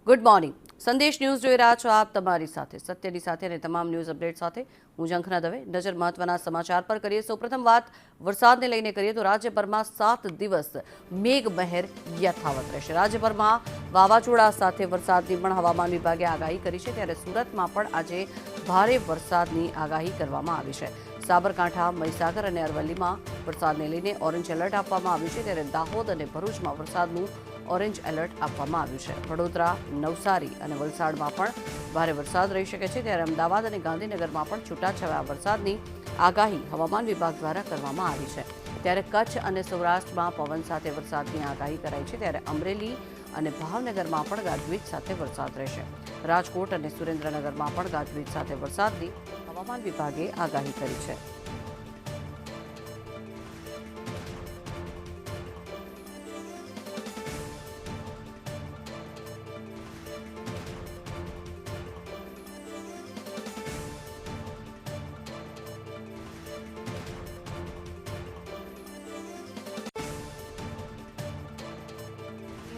Good morning. સંદેશ news જોઈ રહ્યા છો આપ તમારી સાથે સત્યની સાથે અને તમામ ન્યૂઝ અપડેટ સાથે હું ઝંખના દવે. નજર મહત્વના સમાચાર પર કરીએ. સૌપ્રથમ વાત વરસાદને લઈને કરીએ તો રાજ્યભરમાં 7 દિવસ મેઘમહેર યથાવત રહેશે. રાજ્યભરમાં વાવાઝોડા સાથે વરસાદની પણ હવામાન વિભાગે આગાહી કરી છે. ત્યારે સુરતમાં પણ આજે ભારે વરસાદની આગાહી કરવામાં આવી છે. સાબરકાંઠા, મહીસાગર અને અરવલ્લીમાં વરસાદને લઈને ઓરેન્જ એલર્ટ આપવામાં આવ્યું છે. ત્યારે દાહોદ અને ભરૂચમાં વરસાદનું ઓરેન્જ એલર્ટ આપવામાં આવ્યું છે. વડોદરા, નવસારી અને વલસાડમાં પણ ભારે વરસાદ રહી શકે છે. ત્યારે અમદાવાદ અને ગાંધીનગરમાં પણ છૂટાછવાયા વરસાદની આગાહી હવામાન વિભાગ દ્વારા કરવામાં આવી છે. ત્યારે કચ્છ અને સૌરાષ્ટ્રમાં પવન સાથે વરસાદની આગાહી કરાઈ છે. ત્યારે અમરેલી અને ભાવનગરમાં પણ ગાજવીજ સાથે વરસાદ રહેશે. રાજકોટ અને સુરેન્દ્રનગરમાં પણ ગાજવીજ સાથે વરસાદની હવામાન વિભાગે આગાહી કરી છે.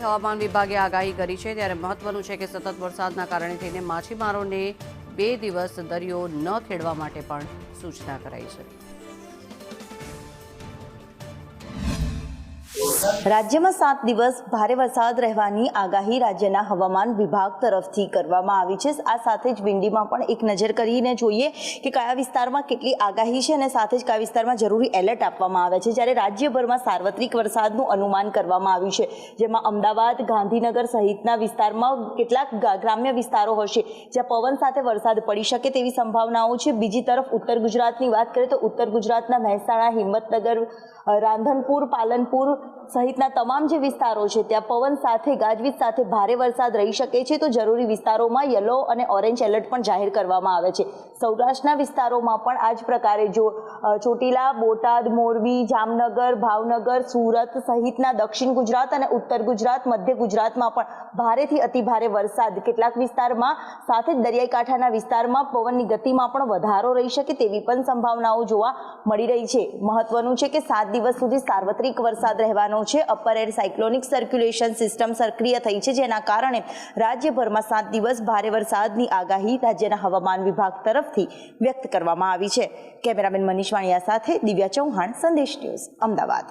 હવામાન વિભાગે આગાહી કરી છે. ત્યારે મહત્વનું છે કે સતત વરસાદના કારણે થઈને માછીમારોને 2 દિવસ દરિયો ન ખેડવા માટે પણ સૂચના કરાઈ છે. રાજ્યમાં 7 દિવસ ભારે વરસાદ રહેવાની આગાહી રાજ્યના હવામાન વિભાગ તરફથી કરવામાં આવી છે. આ સાથે જ વિંડીમાં પણ એક નજર કરીને જોઈએ કે કયા વિસ્તારમાં કેટલી આગાહી છે અને સાથે જ કયા વિસ્તારમાં જરૂરી એલર્ટ આપવામાં આવે છે. જ્યારે રાજ્યભરમાં સાર્વત્રિક વરસાદનું અનુમાન કરવામાં આવ્યું છે, જેમાં અમદાવાદ, ગાંધીનગર સહિતના વિસ્તારમાં કેટલાક ગ્રામ્ય વિસ્તારો હશે જ્યાં પવન સાથે વરસાદ પડી શકે તેવી સંભાવનાઓ છે. બીજી તરફ ઉત્તર ગુજરાતની વાત કરીએ તો ઉત્તર ગુજરાતના મહેસાણા, હિંમતનગર, રાંધનપુર, પાલનપુર સહિતના તમામ જે વિસ્તારો છે ત્યાં પવન સાથે ગાજવીજ સાથે ભારે વરસાદ રહી શકે છે. તો જરૂરી વિસ્તારોમાં યલો અને ઓરેન્જ એલર્ટ પણ જાહેર કરવામાં આવે છે. સૌરાષ્ટ્રના વિસ્તારોમાં પણ આ જ પ્રકારે જો ચોટીલા, બોટાદ, મોરબી, જામનગર, ભાવનગર, સુરત સહિતના દક્ષિણ ગુજરાત અને ઉત્તર ગુજરાત, મધ્ય ગુજરાતમાં પણ ભારેથી અતિભારે વરસાદ કેટલાક વિસ્તારમાં સાથે જ દરિયાઈ કાંઠાના વિસ્તારમાં પવનની ગતિમાં પણ વધારો રહી શકે તેવી પણ સંભાવનાઓ જોવા મળી રહી છે. મહત્વનું છે કે 7 દિવસ સુધી સાર્વત્રિક વરસાદ રહેવાનો છે. Upper air cyclonic circulation system સક્રિય થઈ છે, જેના કારણે રાજ્યભરમાં 7 દિવસ ભારે વરસાદની આગાહી રાજ્યના હવામાન વિભાગ તરફથી વ્યક્ત કરવામાં આવી છે. કેમેરામેન મનીષ વાણિયા સાથે દિવ્યા ચૌહાણ, સંદેશ ન્યૂઝ, અમદાવાદ.